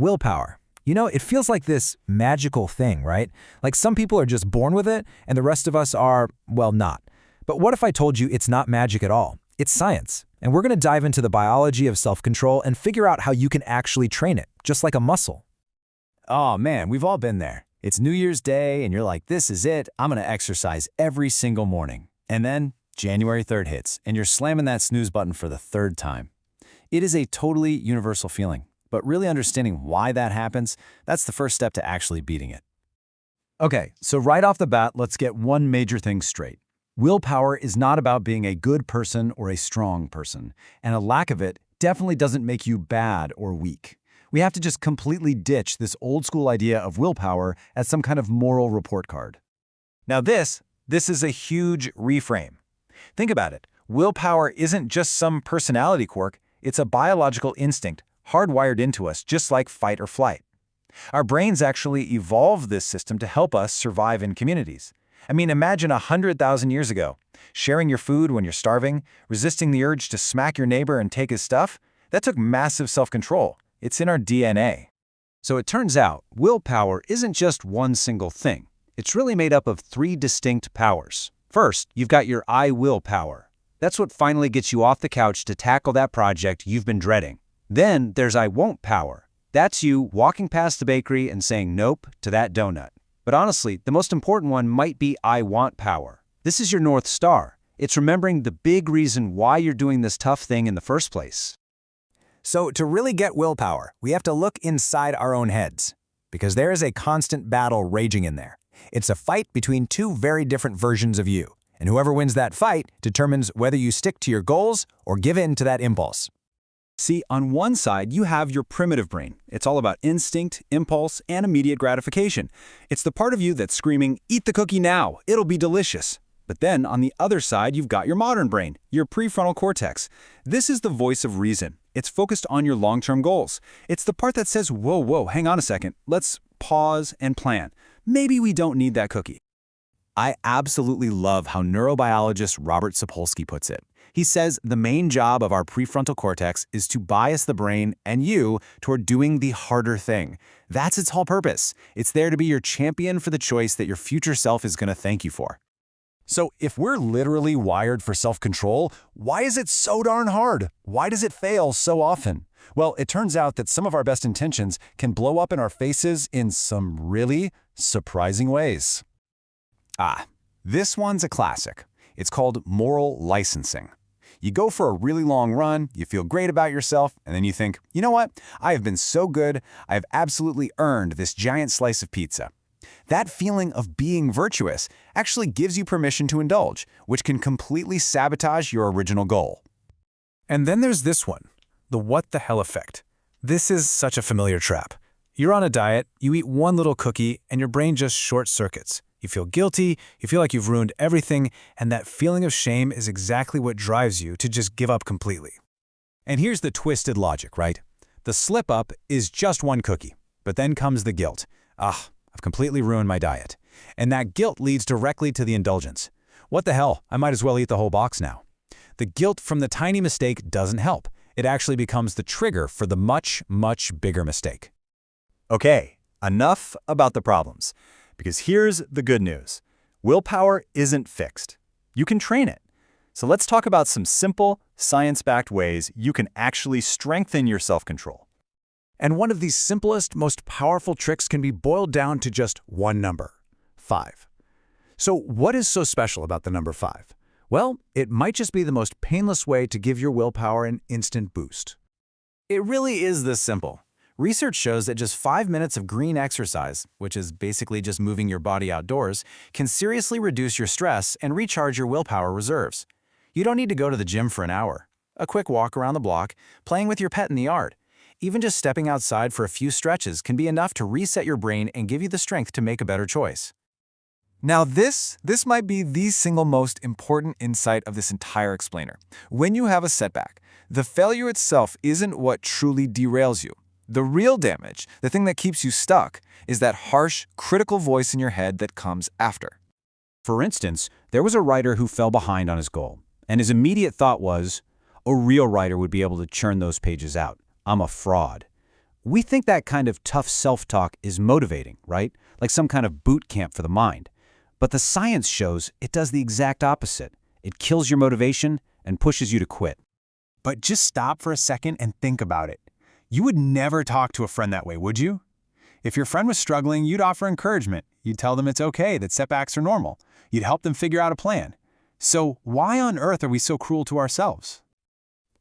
Willpower. It feels like this magical thing, right? Like some people are just born with it, and the rest of us are, well, not. But what if I told you it's not magic at all? It's science. And we're going to dive into the biology of self-control and figure out how you can actually train it, just like a muscle. Oh man, we've all been there. It's New Year's Day, and you're like, this is it. I'm going to exercise every single morning. And then January 3rd hits, and you're slamming that snooze button for the third time. It is a totally universal feeling. But really understanding why that happens, that's the first step to actually beating it. Okay, so right off the bat, let's get one major thing straight. Willpower is not about being a good person or a strong person, and a lack of it definitely doesn't make you bad or weak. We have to just completely ditch this old school idea of willpower as some kind of moral report card. Now this is a huge reframe. Think about it. Willpower isn't just some personality quirk, it's a biological instinct hardwired into us, just like fight or flight. Our brains actually evolved this system to help us survive in communities. I mean, imagine 100,000 years ago, sharing your food when you're starving, resisting the urge to smack your neighbor and take his stuff. That took massive self-control. It's in our DNA. So it turns out, willpower isn't just one single thing. It's really made up of three distinct powers. First, you've got your I will power. That's what finally gets you off the couch to tackle that project you've been dreading. Then there's I won't power. That's you walking past the bakery and saying nope to that donut. But honestly, the most important one might be I want power. This is your North Star. It's remembering the big reason why you're doing this tough thing in the first place. So to really get willpower, we have to look inside our own heads, because there is a constant battle raging in there. It's a fight between two very different versions of you, and whoever wins that fight determines whether you stick to your goals or give in to that impulse. See, on one side, you have your primitive brain. It's all about instinct, impulse, and immediate gratification. It's the part of you that's screaming, eat the cookie now, it'll be delicious. But then, on the other side, you've got your modern brain, your prefrontal cortex. This is the voice of reason. It's focused on your long-term goals. It's the part that says, whoa, hang on a second. Let's pause and plan. Maybe we don't need that cookie. I absolutely love how neurobiologist Robert Sapolsky puts it. He says the main job of our prefrontal cortex is to bias the brain and you toward doing the harder thing. That's its whole purpose. It's there to be your champion for the choice that your future self is going to thank you for. So if we're literally wired for self-control, why is it so darn hard? Why does it fail so often? Well, it turns out that some of our best intentions can blow up in our faces in some really surprising ways. This one's a classic. It's called moral licensing. You go for a really long run, you feel great about yourself, and then you think, you know what? I have been so good, I have absolutely earned this giant slice of pizza. That feeling of being virtuous actually gives you permission to indulge, which can completely sabotage your original goal. And then there's this one, the what the hell effect. This is such a familiar trap. You're on a diet, you eat one little cookie, and your brain just short circuits. You feel guilty, you feel like you've ruined everything, and that feeling of shame is exactly what drives you to just give up completely. And here's the twisted logic, right? The slip-up is just one cookie, but then comes the guilt. I've completely ruined my diet. And that guilt leads directly to the indulgence. What the hell? I might as well eat the whole box now. The guilt from the tiny mistake doesn't help. It actually becomes the trigger for the much, much bigger mistake. Okay, enough about the problems. Because here's the good news. Willpower isn't fixed. You can train it. So let's talk about some simple, science-backed ways you can actually strengthen your self-control. And one of these simplest, most powerful tricks can be boiled down to just one number, 5. So what is so special about the number 5? Well, it might just be the most painless way to give your willpower an instant boost. It really is this simple. Research shows that just 5 minutes of green exercise, which is basically just moving your body outdoors, can seriously reduce your stress and recharge your willpower reserves. You don't need to go to the gym for an hour. A quick walk around the block, playing with your pet in the yard, even just stepping outside for a few stretches can be enough to reset your brain and give you the strength to make a better choice. Now this might be the single most important insight of this entire explainer. When you have a setback, the failure itself isn't what truly derails you. The real damage, the thing that keeps you stuck, is that harsh, critical voice in your head that comes after. For instance, there was a writer who fell behind on his goal, and his immediate thought was, a real writer would be able to churn those pages out. I'm a fraud. We think that kind of tough self-talk is motivating, right? Like some kind of boot camp for the mind. But the science shows it does the exact opposite. It kills your motivation and pushes you to quit. But just stop for a second and think about it. You would never talk to a friend that way, would you? If your friend was struggling, you'd offer encouragement. You'd tell them it's okay, that setbacks are normal. You'd help them figure out a plan. So why on earth are we so cruel to ourselves?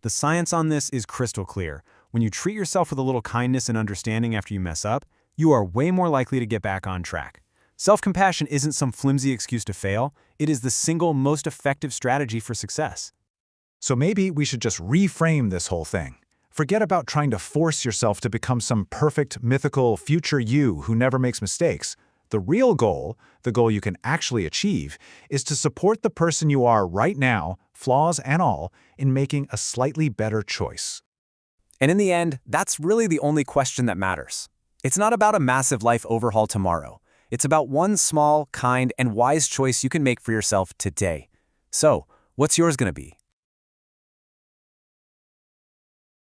The science on this is crystal clear. When you treat yourself with a little kindness and understanding after you mess up, you are way more likely to get back on track. Self-compassion isn't some flimsy excuse to fail. It is the single most effective strategy for success. So maybe we should just reframe this whole thing. Forget about trying to force yourself to become some perfect, mythical future you who never makes mistakes. The real goal, the goal you can actually achieve, is to support the person you are right now, flaws and all, in making a slightly better choice. And in the end, that's really the only question that matters. It's not about a massive life overhaul tomorrow. It's about one small, kind, and wise choice you can make for yourself today. So, what's yours going to be?